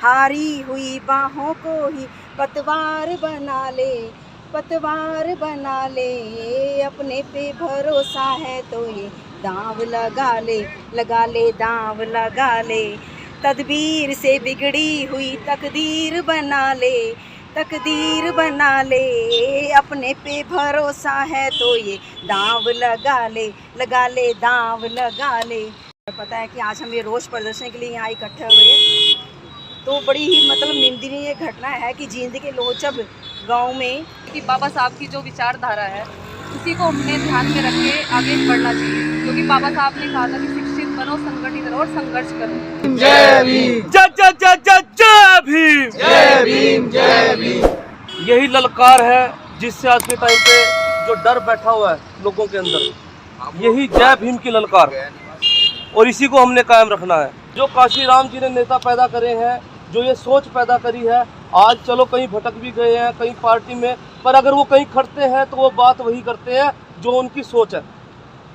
हारी हुई बाहों को ही पतवार बना ले, पतवार बना ले। अपने पे भरोसा है तो ये दांव लगा ले, लगा ले दांव लगा ले। तदबीर से बिगड़ी हुई तकदीर बना ले, तकदीर बना ले। अपने पे भरोसा है तो ये दांव लगा ले, लगा ले दांव लगा ले। पता है कि आज हम ये रोष प्रदर्शन के लिए यहाँ इकट्ठे हुए, तो बड़ी ही मतलब निंदनीय घटना है कि जींद के लोचब गांव में कि बाबा साहब की जो विचारधारा है उसी को हमने ध्यान में रख के आगे बढ़ना चाहिए, क्योंकि बाबा साहब ने कहा था कि शिक्षित बनो, संगठित रहो और संघर्ष करो। जय भीम, जय जय जय जय जय भीम, जय भीम, जय भीम। यही ललकार है जिससे आज के टाइम पे जो डर बैठा हुआ है लोगों के अंदर, यही जय भीम की ललकार, और इसी को हमने कायम रखना है। जो काशी राम जी ने नेता पैदा करे हैं, जो ये सोच पैदा करी है, आज चलो कहीं भटक भी गए हैं कहीं पार्टी में, पर अगर वो कहीं खड़ते हैं तो वो बात वही करते हैं जो उनकी सोच है,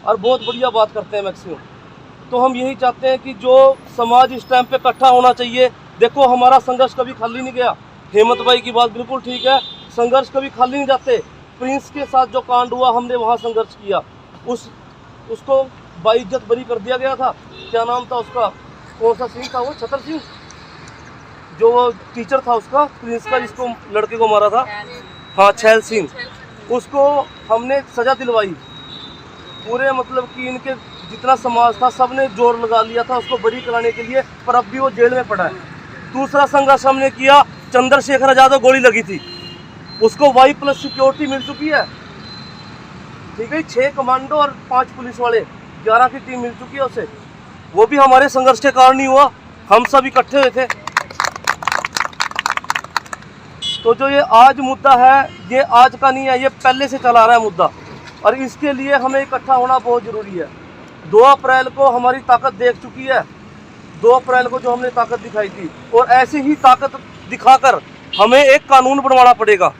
और बहुत बढ़िया बात करते हैं मैक्सिमम। तो हम यही चाहते हैं कि जो समाज इस टाइम पे इकट्ठा होना चाहिए। देखो हमारा संघर्ष कभी खाली नहीं गया। हेमंत भाई की बात बिल्कुल ठीक है, संघर्ष कभी खाली नहीं जाते। प्रिंस के साथ जो कांड हुआ, हमने वहाँ संघर्ष किया, उसको बाइज्जत बरी कर दिया गया था। क्या नाम था उसका, कौन सा सिंह था वो, छतर सिंह, जो वो टीचर था उसका, प्रिंस का, जिसको लड़के को मारा था, हाँ छैल सिंह, उसको हमने सजा दिलवाई। पूरे मतलब कि इनके जितना समाज था सब ने जोर लगा लिया था उसको बरी कराने के लिए, पर अब भी वो जेल में पड़ा है। दूसरा संघर्ष हमने किया, चंद्रशेखर आजाद को गोली लगी थी, उसको Y+ सिक्योरिटी मिल चुकी है, ठीक है। 6 कमांडो और 5 पुलिस वाले, 11 की टीम मिल चुकी है उसे। वो भी हमारे संघर्ष के कारण ही हुआ, हम सब इकट्ठे हुए थे। तो जो ये आज मुद्दा है, ये आज का नहीं है, ये पहले से चला रहा है मुद्दा, और इसके लिए हमें इकट्ठा होना बहुत ज़रूरी है। 2 अप्रैल को हमारी ताकत देख चुकी है, 2 अप्रैल को जो हमने ताकत दिखाई थी, और ऐसे ही ताकत दिखाकर हमें एक कानून बनवाना पड़ेगा।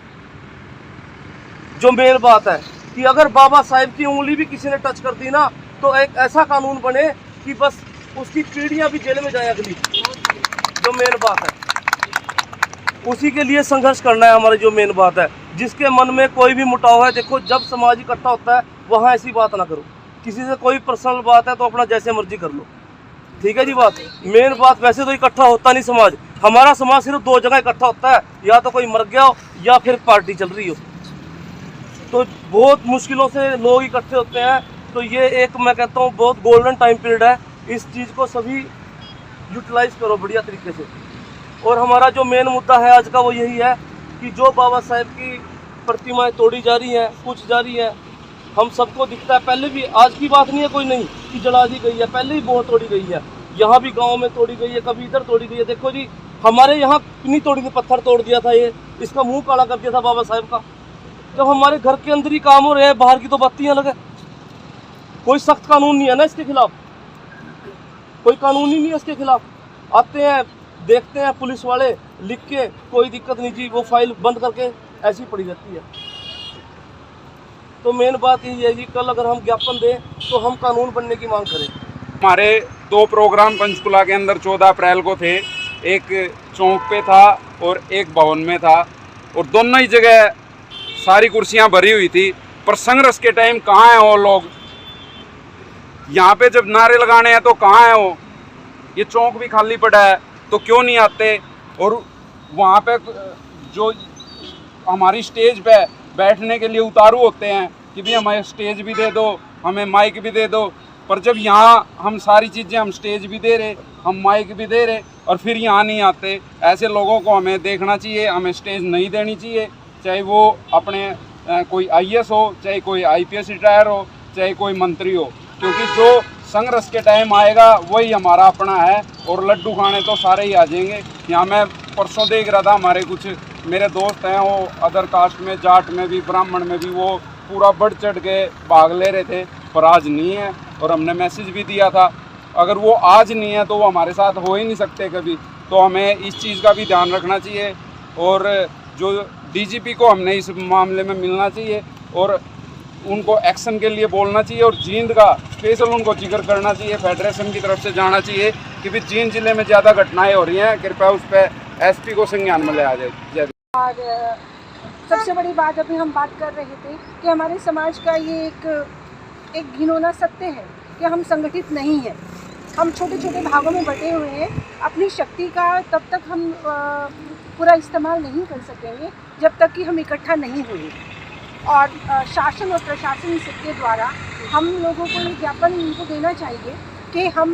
जो मेन बात है कि अगर बाबा साहेब की उंगली भी किसी ने टच कर दी ना, तो एक ऐसा कानून बने कि बस उसकी पीढ़ियां भी जेल में जाए अगली। जो मेन बात है उसी के लिए संघर्ष करना है हमारी, जो मेन बात है। जिसके मन में कोई भी मुटाव है, देखो जब समाज इकट्ठा होता है वहाँ ऐसी बात ना करो। किसी से कोई पर्सनल बात है तो अपना जैसे मर्जी कर लो, ठीक है जी। बात मेन बात, वैसे तो इकट्ठा होता नहीं समाज, हमारा समाज सिर्फ 2 जगह इकट्ठा होता है, या तो कोई मर गया हो या फिर पार्टी चल रही हो। तो बहुत मुश्किलों से लोग इकट्ठे होते हैं। तो ये एक मैं कहता हूँ बहुत गोल्डन टाइम पीरियड है, इस चीज़ को सभी यूटिलाइज करो बढ़िया तरीके से। और हमारा जो मेन मुद्दा है आज का वो यही है कि जो बाबा साहेब की प्रतिमाएं तोड़ी जा रही हैं, कुछ जा रही हैं, हम सबको दिखता है। पहले भी, आज की बात नहीं है कोई नहीं कि जला दी गई है, पहले ही बहुत तोड़ी गई है। यहाँ भी गांव में तोड़ी गई है, कभी इधर तोड़ी गई है। देखो जी हमारे यहाँ नहीं तोड़ी थी, पत्थर तोड़ दिया था, ये इसका मुंह काला कर दिया था बाबा साहेब का। जब हमारे घर के अंदर ही काम हो रहे हैं, बाहर की तो बत्तियाँ लगे। कोई सख्त कानून नहीं है ना इसके खिलाफ, कोई कानून ही नहीं है इसके खिलाफ। आते हैं देखते हैं पुलिस वाले लिख के, कोई दिक्कत नहीं जी, वो फाइल बंद करके ऐसी पड़ी रहती है। तो मेन बात यही है जी, कल अगर हम ज्ञापन दें तो हम कानून बनने की मांग करें। हमारे 2 प्रोग्राम पंचकुला के अंदर 14 अप्रैल को थे, एक चौक पे था और एक भवन में था, और दोनों ही जगह सारी कुर्सियां भरी हुई थी। पर संघर्ष के टाइम कहाँ हैं वो लोग? यहाँ पे जब नारे लगाने हैं तो कहाँ हैं वो? ये चौक भी खाली पड़ा है तो क्यों नहीं आते? और वहाँ पे जो हमारी स्टेज पे बैठने के लिए उतारू होते हैं कि भाई हमें स्टेज भी दे दो, हमें माइक भी दे दो, पर जब यहाँ हम सारी चीज़ें, हम स्टेज भी दे रहे, हम माइक भी दे रहे, और फिर यहाँ नहीं आते, ऐसे लोगों को हमें देखना चाहिए, हमें स्टेज नहीं देनी चाहिए। चाहे वो अपने कोई IAS हो, चाहे कोई IPS रिटायर हो, चाहे कोई मंत्री हो, क्योंकि जो संघर्ष के टाइम आएगा वही हमारा अपना है, और लड्डू खाने तो सारे ही आ जाएंगे। यहाँ मैं परसों देख रहा था, हमारे कुछ मेरे दोस्त हैं वो अदर कास्ट में, जाट में भी, ब्राह्मण में भी, वो पूरा बढ़ चढ़ के भाग ले रहे थे, पर आज नहीं है। और हमने मैसेज भी दिया था, अगर वो आज नहीं है तो वो हमारे साथ हो ही नहीं सकते कभी। तो हमें इस चीज़ का भी ध्यान रखना चाहिए, और जो DGP को हमने इस मामले में मिलना चाहिए, और उनको एक्शन के लिए बोलना चाहिए और जींद का स्पेशल उनको जिक्र करना चाहिए, फेडरेशन की तरफ से जाना चाहिए कि भी जींद जिले में ज़्यादा घटनाएं हो रही हैं, कृपया उस पर एसपी को संज्ञान में ले आ जाए। और सबसे बड़ी बात अभी हम बात कर रहे थे कि हमारे समाज का ये एक घिनौना सत्य है कि हम संगठित नहीं हैं। हम छोटे छोटे भागों में बटे हुए हैं। अपनी शक्ति का तब तक हम पूरा इस्तेमाल नहीं कर सकेंगे जब तक कि हम इकट्ठा नहीं हुए। और शासन और प्रशासन के द्वारा हम लोगों को ये ज्ञापन इनको देना चाहिए कि हम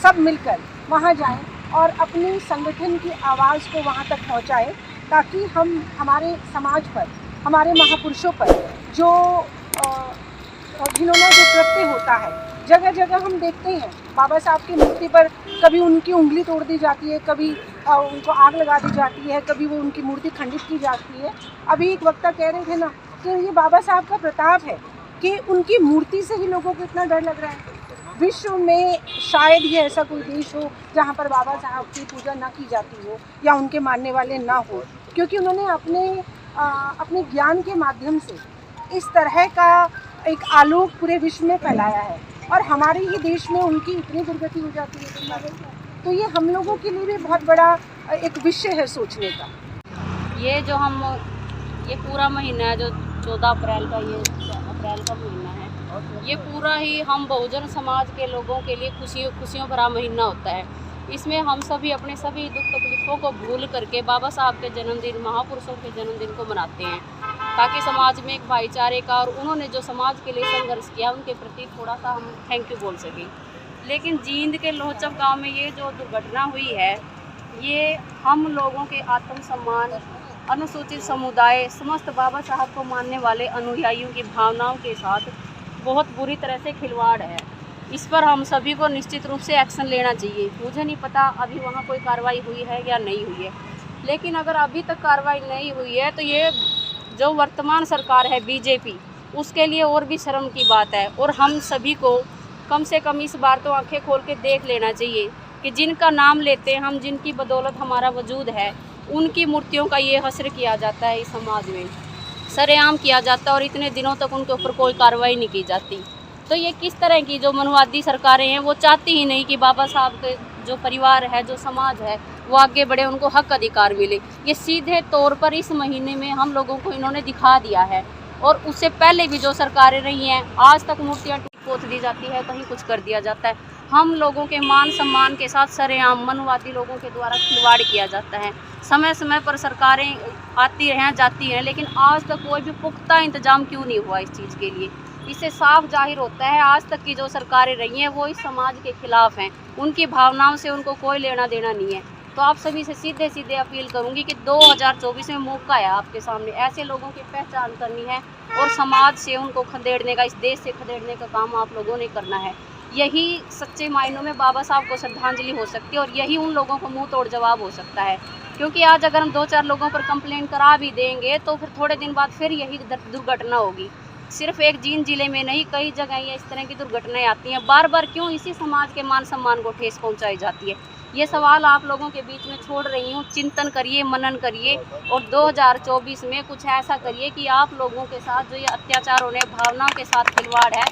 सब मिलकर वहाँ जाएं और अपने संगठन की आवाज़ को वहाँ तक पहुँचाएं, ताकि हम हमारे समाज पर, हमारे महापुरुषों पर जो घिनौना जो कृत्य होता है, जगह जगह हम देखते हैं बाबा साहब की मूर्ति पर कभी उनकी उंगली तोड़ दी जाती है, कभी उनको आग लगा दी जाती है, कभी वो उनकी मूर्ति खंडित की जाती है। अभी एक वक्ता कह रहे थे ना कि ये बाबा साहब का प्रताप है कि उनकी मूर्ति से ही लोगों को इतना डर लग रहा है। विश्व में शायद ही ऐसा कोई देश हो जहाँ पर बाबा साहब की पूजा ना की जाती हो या उनके मानने वाले ना हो, क्योंकि उन्होंने अपने ज्ञान के माध्यम से इस तरह का एक आलोक पूरे विश्व में फैलाया है। और हमारे ही देश में उनकी इतनी दुर्गति हो जाती है तो ये हम लोगों के लिए भी बहुत बड़ा एक विषय है सोचने का। ये पूरा महीना है जो 14 अप्रैल का, ये अप्रैल का महीना है, ये पूरा ही हम बहुजन समाज के लोगों के लिए खुशियों भरा महीना होता है। इसमें हम सभी अपने सभी दुख तकलीफ़ों को भूल करके बाबा साहब के जन्मदिन, महापुरुषों के जन्मदिन को मनाते हैं, ताकि समाज में एक भाईचारे का और उन्होंने जो समाज के लिए संघर्ष किया उनके प्रति थोड़ा सा हम थैंक यू बोल सकें। लेकिन जींद के लोहचप गांव में ये जो दुर्घटना हुई है, ये हम लोगों के आत्मसम्मान, अनुसूचित समुदाय, समस्त बाबा साहब को मानने वाले अनुयायियों की भावनाओं के साथ बहुत बुरी तरह से खिलवाड़ है। इस पर हम सभी को निश्चित रूप से एक्शन लेना चाहिए। मुझे नहीं पता अभी वहाँ कोई कार्रवाई हुई है या नहीं हुई है, लेकिन अगर अभी तक कार्रवाई नहीं हुई है तो ये जो वर्तमान सरकार है बीजेपी, उसके लिए और भी शर्म की बात है। और हम सभी को कम से कम इस बार तो आंखें खोल के देख लेना चाहिए कि जिनका नाम लेते हैं हम, जिनकी बदौलत हमारा वजूद है, उनकी मूर्तियों का ये हश्र किया जाता है, इस समाज में सरेआम किया जाता है और इतने दिनों तक उनके ऊपर कोई कार्रवाई नहीं की जाती। तो ये किस तरह की जो मनुवादी सरकारें हैं, वो चाहती ही नहीं कि बाबा साहब के जो परिवार है, जो समाज है, वो आगे बढ़े, उनको हक अधिकार मिले। ये सीधे तौर पर इस महीने में हम लोगों को इन्होंने दिखा दिया है। और उससे पहले भी जो सरकारें रही हैं, आज तक मूर्तियाँ पोत दी जाती है, कहीं कुछ कर दिया जाता है। हम लोगों के मान सम्मान के साथ सरेआम मनुवादी लोगों के द्वारा खिलवाड़ किया जाता है। समय समय पर सरकारें आती हैं, जाती हैं, लेकिन आज तक कोई भी पुख्ता इंतजाम क्यों नहीं हुआ इस चीज़ के लिए। इससे साफ जाहिर होता है आज तक की जो सरकारें रही हैं वो इस समाज के खिलाफ हैं, उनकी भावनाओं से उनको कोई लेना देना नहीं है। तो आप सभी से सीधे सीधे अपील करूंगी कि 2024 में मौका है आपके सामने, ऐसे लोगों की पहचान करनी है और समाज से उनको खदेड़ने का, इस देश से खदेड़ने का काम आप लोगों ने करना है। यही सच्चे मायनों में बाबा साहब को श्रद्धांजलि हो सकती है और यही उन लोगों को मुंह तोड़ जवाब हो सकता है। क्योंकि आज अगर हम 2-4 लोगों पर कंप्लेंट करा भी देंगे तो फिर थोड़े दिन बाद फिर यही दुर्घटना होगी। सिर्फ एक जींद जिले में नहीं, कई जगह ये इस तरह की दुर्घटनाएं आती हैं। बार बार क्यों इसी समाज के मान सम्मान को ठेस पहुंचाई जाती है? ये सवाल आप लोगों के बीच में छोड़ रही हूँ। चिंतन करिए, मनन करिए और 2024 में कुछ ऐसा करिए कि आप लोगों के साथ जो ये अत्याचार होने, भावनाओं के साथ खिलवाड़ है,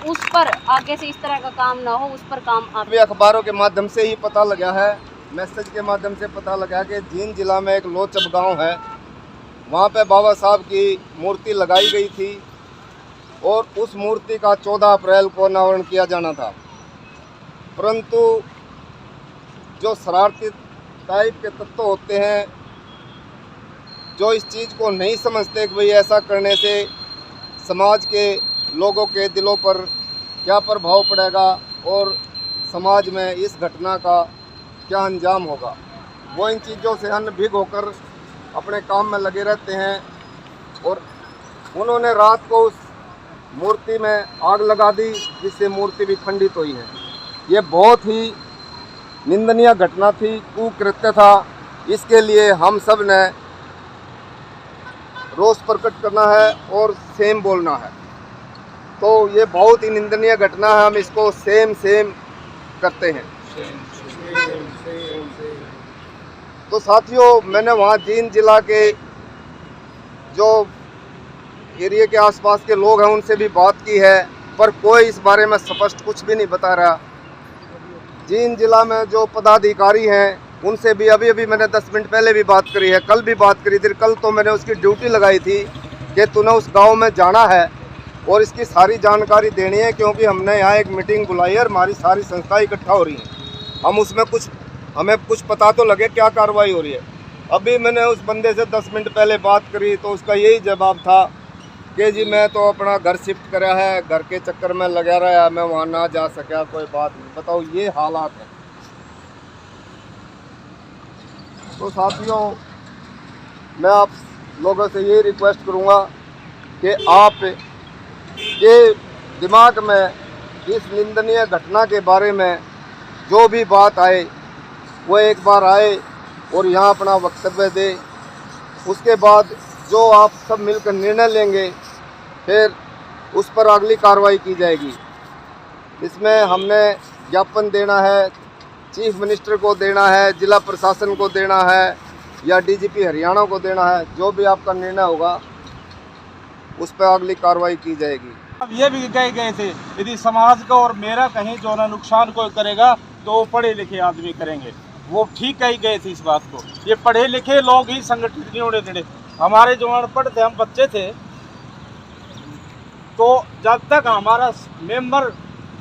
उस पर आगे से इस तरह का काम ना हो, उस पर काम आप अखबारों के माध्यम से ही पता लगा है, मैसेज के माध्यम से पता लगा कि जींद जिला में एक लोचप गांव है, वहां पे बाबा साहब की मूर्ति लगाई गई थी और उस मूर्ति का 14 अप्रैल को अनावरण किया जाना था। परंतु जो शरारती टाइप के तत्व होते हैं, जो इस चीज़ को नहीं समझते कि भाई ऐसा करने से समाज के लोगों के दिलों पर क्या प्रभाव पड़ेगा और समाज में इस घटना का क्या अंजाम होगा, वो इन चीज़ों से अनभिज्ञ होकर अपने काम में लगे रहते हैं। और उन्होंने रात को उस मूर्ति में आग लगा दी, जिससे मूर्ति भी खंडित हुई है। ये बहुत ही निंदनीय घटना थी, कुकृत्य था। इसके लिए हम सब ने रोष प्रकट करना है और सेम बोलना है। तो ये बहुत ही निंदनीय घटना है, हम इसको सेम करते हैं। तो साथियों, मैंने वहाँ जींद जिला के जो एरिया के आसपास के लोग हैं उनसे भी बात की है, पर कोई इस बारे में स्पष्ट कुछ भी नहीं बता रहा। जींद जिला में जो पदाधिकारी हैं उनसे भी अभी मैंने 10 मिनट पहले भी बात करी है, कल भी बात करी थी। कल तो मैंने उसकी ड्यूटी लगाई थी कि तूने उस गांव में जाना है और इसकी सारी जानकारी देनी है, क्योंकि हमने यहाँ एक मीटिंग बुलाई है और हमारी सारी संस्था इकट्ठा हो रही है। हम उसमें हमें कुछ पता तो लगे क्या कार्रवाई हो रही है। अभी मैंने उस बंदे से 10 मिनट पहले बात करी तो उसका यही जवाब था कि जी मैं तो अपना घर शिफ्ट करा है, घर के चक्कर में लगा रहा, मैं वहाँ ना जा सका, कोई बात नहीं। बताओ, ये हालात है। तो साथियों, मैं आप लोगों से ये रिक्वेस्ट करूँगा कि आप के दिमाग में इस निंदनीय घटना के बारे में जो भी बात आए वो एक बार आए और यहाँ अपना वक्तव्य दे। उसके बाद जो आप सब मिलकर निर्णय लेंगे फिर उस पर अगली कार्रवाई की जाएगी। इसमें हमने ज्ञापन देना है, चीफ मिनिस्टर को देना है, जिला प्रशासन को देना है या डीजीपी हरियाणा को देना है। जो भी आपका निर्णय होगा उस पर अगली कार्रवाई की जाएगी। अब ये भी कहे गए थे यदि समाज को और मेरा कहीं जो ना नुकसान कोई करेगा तो वो पढ़े लिखे आदमी करेंगे। वो ठीक कही गए थे इस बात को। ये पढ़े लिखे लोग ही संगठित नहीं होने देने। हमारे जो अनपढ़ थे, हम बच्चे थे, तो जब तक हमारा मेंबर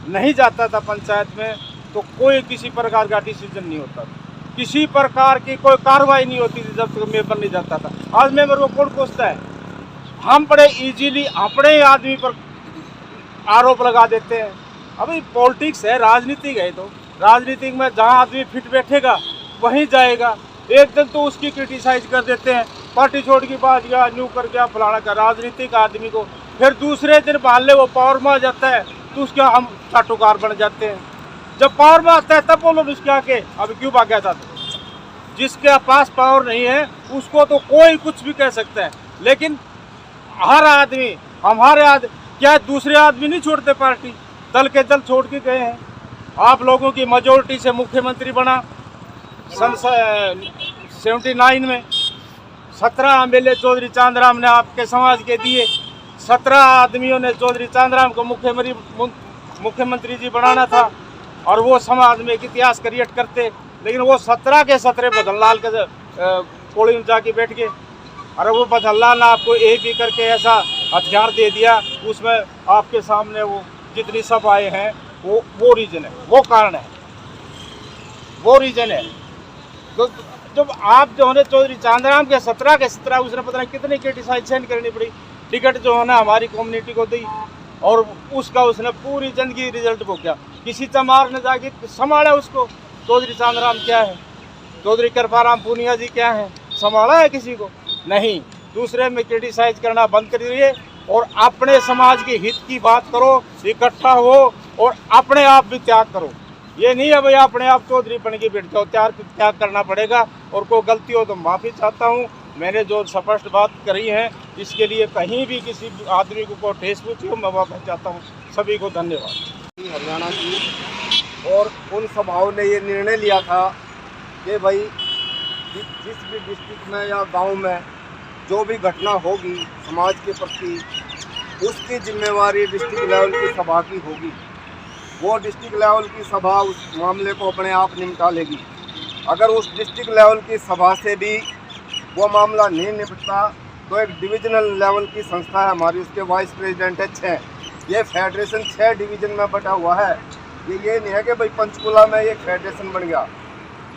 नहीं जाता था पंचायत में तो कोई किसी प्रकार का डिसीजन नहीं होता था, किसी प्रकार की कोई कार्रवाई नहीं होती थी जब तक मेंबर नहीं जाता था। आज मेंबर को कौन पूछता है? हम बड़े इजीली अपने आदमी पर आरोप लगा देते हैं। अभी पॉलिटिक्स है, राजनीतिक है, तो राजनीतिक में जहाँ आदमी फिट बैठेगा वहीं जाएगा। एक दिन तो उसकी क्रिटिसाइज कर देते हैं, पार्टी छोड़ की बात गया, न्यू कर गया, फलाना का राजनीतिक आदमी को। फिर दूसरे दिन मान ले वो पावर में आ जाता है तो उसका हम चाटुकार बन जाते हैं। जब पावर में आता है तब बोलो उसके आके अब क्यों भाग गया था। जिसके पास पावर नहीं है उसको तो कोई कुछ भी कह सकता है, लेकिन हर आदमी हमारे क्या दूसरे आदमी नहीं छोड़ते, पार्टी दल के दल छोड़ के गए हैं। आप लोगों की मेजोरिटी से मुख्यमंत्री बना सन 79 में। 17 एमएलए चौधरी चांदराम ने आपके समाज के दिए। 17 आदमियों ने चौधरी चांदराम को मुख्यमंत्री जी बनाना था और वो समाज में एक इतिहास क्रिएट करते, लेकिन वो 17 के 17 बदनलाल के कोड़ी में जाके बैठ गए। और वो बदनलाल ने आपको एक भी करके ऐसा हथियार दे दिया, उसमें आपके सामने वो जितनी सब आए हैं वो रीजन है, वो कारण है, वो रीजन है। तो जब आप जो है चौधरी चांदराम के 17 के 17 उसने पता नहीं कितनी क्रिटिसाइजेशन करनी पड़ी, टिकट जो है ना हमारी कम्युनिटी को दी और उसका उसने पूरी जिंदगी रिजल्ट को क्या किसी चमार ने जाके संभाला उसको। चौधरी चांदराम क्या है, चौधरी कृपाराम पूनिया जी क्या है, संभाला है किसी को? नहीं। दूसरे में क्रिटिसाइज करना बंद करिए और अपने समाज के हित की बात करो, इकट्ठा हो और अपने आप भी त्याग करो। ये नहीं है भाई अपने आप चौधरी बन के बैठ जाओ, त्याग करना पड़ेगा। और कोई गलती हो तो माफ़ी चाहता हूँ। मैंने जो स्पष्ट बात करी है इसके लिए कहीं भी किसी आदमी को ठेस पहुंची हो मैं वापस चाहता हूँ। सभी को धन्यवाद। हरियाणा की और उन सभाओं ने ये निर्णय लिया था कि भाई जिस भी डिस्ट्रिक्ट में या गांव में जो भी घटना होगी समाज के प्रति उसकी जिम्मेवारी डिस्ट्रिक्ट लेवल की सभा की होगी। वो डिस्ट्रिक्ट लेवल की सभा उस मामले को अपने आप निपटा लेगी। अगर उस डिस्ट्रिक्ट लेवल की सभा से भी वो मामला नहीं निपटता तो एक डिविजनल लेवल की संस्था है हमारी, उसके वाइस प्रेसिडेंट है 6। ये फेडरेशन 6 डिवीज़न में बटा हुआ है। ये नहीं है कि भाई पंचकुला में ये फेडरेशन बन गया,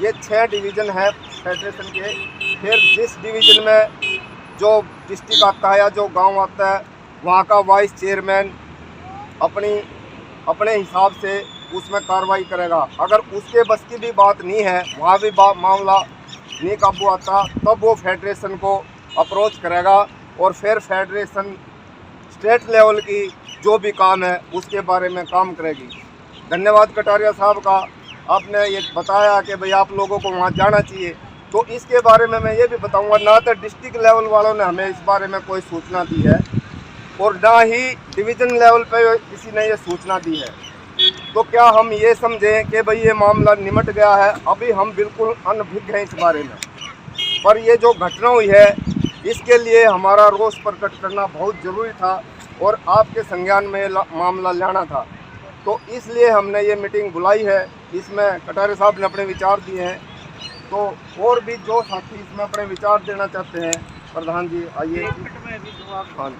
ये 6 डिवीज़न है फेडरेशन के। फिर जिस डिवीज़न में जो डिस्ट्रिक्ट आता है या जो गांव आता है वहाँ का वाइस चेयरमैन अपने हिसाब से उसमें कार्रवाई करेगा। अगर उसके बस की भी बात नहीं है, वहाँ भी मामला नहीं काबू आता, तब वो फेडरेशन को अप्रोच करेगा और फिर फेडरेशन स्टेट लेवल की जो भी काम है उसके बारे में काम करेगी। धन्यवाद कटारिया साहब का, आपने ये बताया कि भाई आप लोगों को वहाँ जाना चाहिए। तो इसके बारे में मैं ये भी बताऊंगा, ना तो डिस्ट्रिक्ट लेवल वालों ने हमें इस बारे में कोई सूचना दी है और ना ही डिवीज़न लेवल पे किसी ने ये सूचना दी है। तो क्या हम ये समझें कि भाई ये मामला निमट गया है? अभी हम बिल्कुल अनभिज्ञ हैं इस बारे में। पर ये जो घटना हुई है इसके लिए हमारा रोष प्रकट करना बहुत ज़रूरी था और आपके संज्ञान में मामला लाना था। तो इसलिए हमने ये मीटिंग बुलाई है। इसमें कटारे साहब ने अपने विचार दिए हैं, तो और भी जो साथी इसमें अपने विचार देना चाहते हैं, प्रधान जी आइए। हाँ।